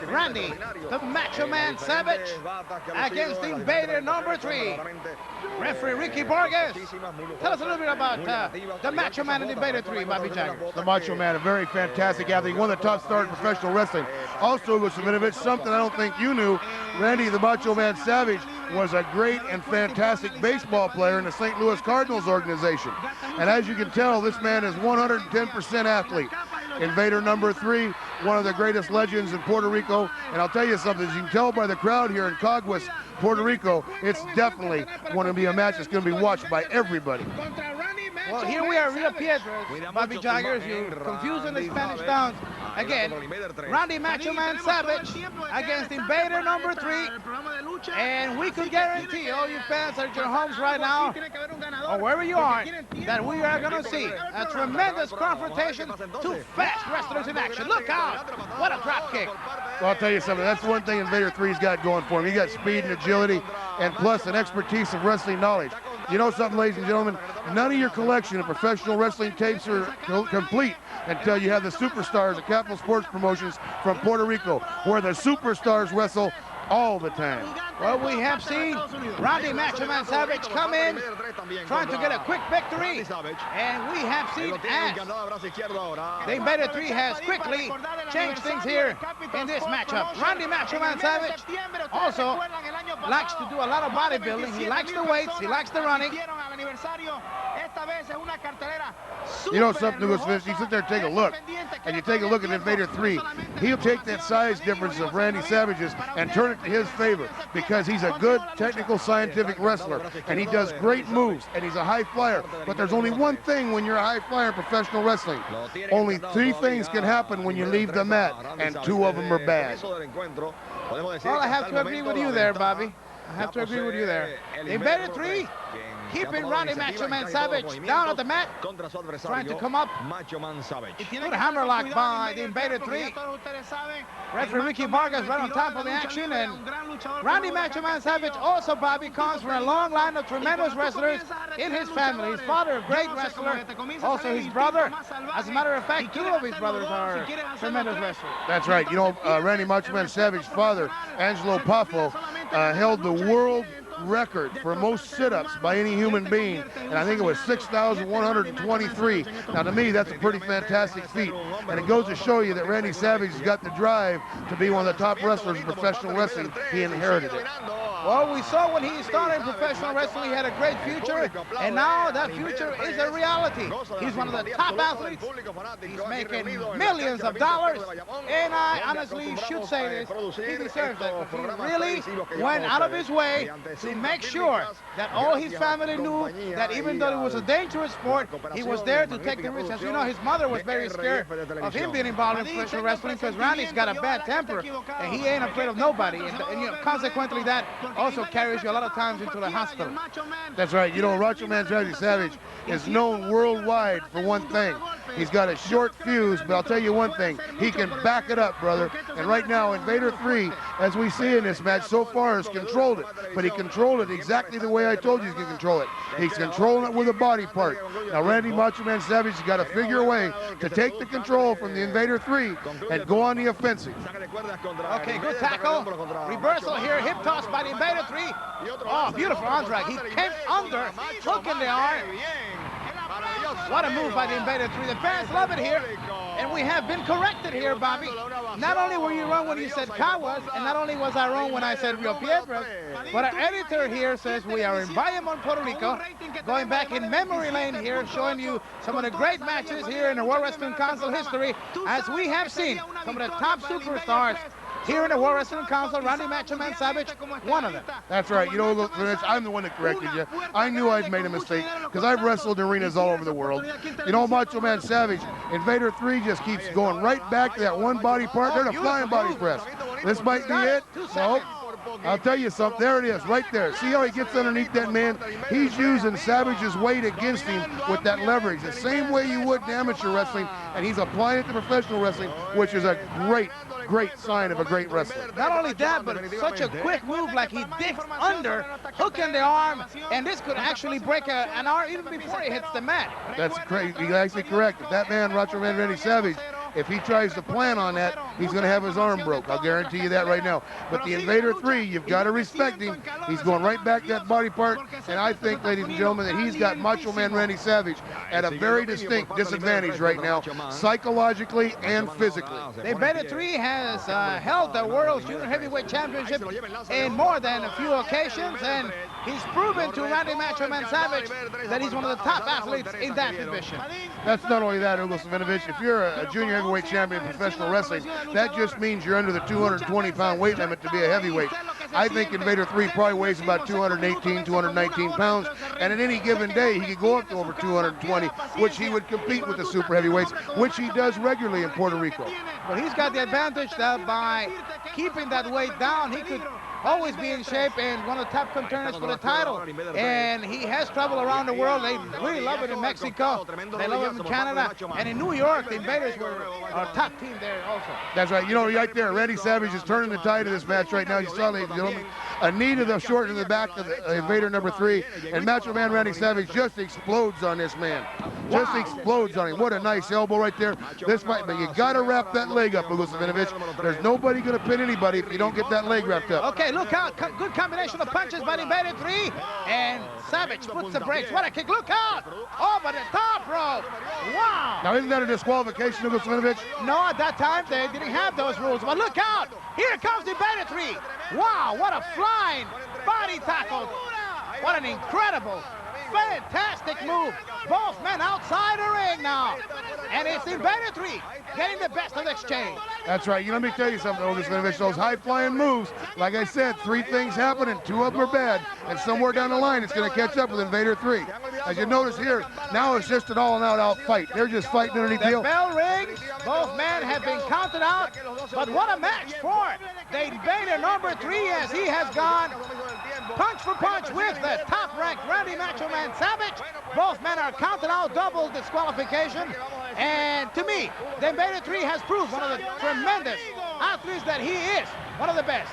Randy, the Macho Man Savage, against Invader number 3. Referee Ricky Vargas, tell us a little bit about the Macho Man and Invader 3, Bobby Jaggers. The Macho Man, a very fantastic athlete, one of the top stars in professional wrestling. Also, Gusiminovich, something I don't think you knew, Randy the Macho Man Savage was a great and fantastic baseball player in the St. Louis Cardinals organization. And as you can tell, this man is 110% athlete. Invader number 3, one of the greatest legends in Puerto Rico. And I'll tell you something, as you can tell by the crowd here in Caguas, Puerto Rico, it's definitely going to be a match that's going to be watched by everybody. Well, here we are, Rio Piedras, Bobby Jaggers, you confusing the Spanish towns. Again, Randy Macho Man Savage against Invader number 3. And we could guarantee all you fans at your homes right now, or wherever you are, that we are going to see a tremendous confrontation, two fast wrestlers in action. Look out! What a drop kick. Well, I'll tell you something, that's one thing Invader 3's got going for him. He got speed and agility, and plus an expertise of wrestling knowledge. You know something, ladies and gentlemen, none of your collection of professional wrestling tapes are complete until you have the superstars of Capital Sports Promotions from Puerto Rico, where the superstars wrestle all the time. Well, we have seen Randy Macho Man Savage come in, trying to get a quick victory, and we have seen as the Invader 3 has quickly changed things here in this matchup. Randy Macho Man Savage also likes to do a lot of bodybuilding. He likes the weights, he likes the running. You know something, Louis Vince, you sit there and take a look, and you take a look at Invader 3, he'll take that size difference of Randy Savage's and turn it to his favor, because he's a good technical scientific wrestler, and he does great moves, and he's a high flyer. But there's only one thing when you're a high flyer in professional wrestling. Only 3 things can happen when you leave the mat, and 2 of them are bad. Well, I have to agree with you there, Bobby. I have to agree with you there. Invader 3 keeping Randy Macho Man Savage down at the mat, trying to come up. Good hammerlock by the Invader 3. Referee Ricky Vargas right on top of the action, and Randy Macho Man Savage also, Bobby, comes from a long line of tremendous wrestlers in his family. His father, a great wrestler, also his brother. As a matter of fact, 2 of his brothers are tremendous wrestlers. That's right. You know, Randy Macho Man Savage's father, Angelo Poffo, held the world record for most sit-ups by any human being, and I think it was 6,123. Now, to me, that's a pretty fantastic feat, and it goes to show you that Randy Savage has got the drive to be one of the top wrestlers in professional wrestling. He inherited it. Well, we saw when he started professional wrestling, he had a great future, and now that future is a reality. He's one of the top athletes. He's making millions of dollars, and I honestly should say this, he deserves it. He really went out of his way to make sure that all his family knew that even though it was a dangerous sport, he was there to take the risk. As you know, his mother was very scared of him being involved in professional wrestling because Randy's got a bad temper, and he ain't afraid of nobody. And you know, consequently, that also carries you a lot of times into the hospital. That's right. You know, Macho Man Randy Savage is known worldwide for one thing. He's got a short fuse, but I'll tell you one thing. He can back it up, brother. And right now, Invader 3, as we see in this match so far, has controlled it. But he controlled it exactly the way I told you he's going to control it. He's controlling it with a body part. Now, Randy Macho Man Savage has got to figure a way to take the control from the Invader 3 and go on the offensive. Okay, good tackle. Reversal here. Hip toss by the Invader 3. Oh, beautiful arm drag. He came under, hook in the arm. What a move by the Invader 3. The fans love it here. And we have been corrected here, Bobby. Not only were you wrong when you said Caguas, and not only was I wrong when I said Rio Piedras, but our editor here says we are in Bayamon, Puerto Rico, going back in memory lane here, showing you some of the great matches here in the World Wrestling Council history, as we have seen some of the top superstars here in the World Wrestling Council. Randy Macho Man Savage, one of them. That's right. You know, look, I'm the one that corrected you. I knew I'd made a mistake because I've wrestled in arenas all over the world. You know, Macho Man Savage, Invader 3 just keeps going right back to that one body part. They're the flying body press. This might be it. Nope. I'll tell you something. There it is, right there. See how he gets underneath that man? He's using Savage's weight against him with that leverage, the same way you would in amateur wrestling, and he's applying it to professional wrestling, which is a great sign of a great wrestler. Not only that, but such a quick move, like he digs under, hook in the arm, and this could actually break an arm even before he hits the mat. That's crazy. You're actually correct. If that man, Macho Man Randy Savage, If he tries to plan on that, he's going to have his arm broke. I'll guarantee you that right now. But the Invader 3, you've got to respect him. He's going right back to that body part, and I think, ladies and gentlemen, that he's got Macho Man Randy Savage at a very distinct disadvantage right now, psychologically and physically. The Invader 3 has held the World's Junior Heavyweight Championship in more than a few occasions, and he's proven to Randy Macho Man Savage that he's one of the top athletes in that division. That's not only that, Hugo Savinovich. If you're a junior heavyweight champion in professional wrestling, that just means you're under the 220-pound weight limit to be a heavyweight. I think Invader 3 probably weighs about 218, 219 pounds, and at any given day, he could go up to over 220, which he would compete with the super heavyweights, which he does regularly in Puerto Rico. But he's got the advantage that by keeping that weight down, he could always be in shape and one of the top contenders for the title. And he has traveled around the world. They really love it in Mexico. They love it in Canada. And in New York, the Invaders were our top team there also. That's right. You know, right there, Randy Savage is turning the tide of this match right now. You saw, ladies and gentlemen, a knee to the short in the back of the Invader number 3. And Macho Man Randy Savage just explodes on this man. Just explodes on him. What a nice elbow right there. This might, but you got to wrap that leg up, Hugo Savinovich. There's nobody going to pin anybody if you don't get that leg wrapped up. Okay, look out. Good combination of punches by the Invader 3. And Savage puts the brakes. What a kick. Look out. Over the top rope. Wow. Now, isn't that a disqualification, Hugo Savinovich? No, at that time, they didn't have those rules. But look out. Here comes the Invader 3. Wow, what a flying body tackle. What an incredible, fantastic move. Both men outside the ring now. And it's Invader 3 getting the best of the exchange. That's right. You know, let me tell you something, Hugo Savinovich. Those high-flying moves, like I said, 3 things happen and 2 of them are bad. And somewhere down the line, it's going to catch up with Invader 3. As you notice here, now it's just an all-out fight. They're just fighting underneath the The bell rings. Both men have been counted out. But what a match for the Invader number 3 as he has gone punch for punch with the top-ranked Randy Macho Man Savage. Both men are counted out, double disqualification. And to me, the Invader 3 has proved one of the tremendous athletes that he is, one of the best.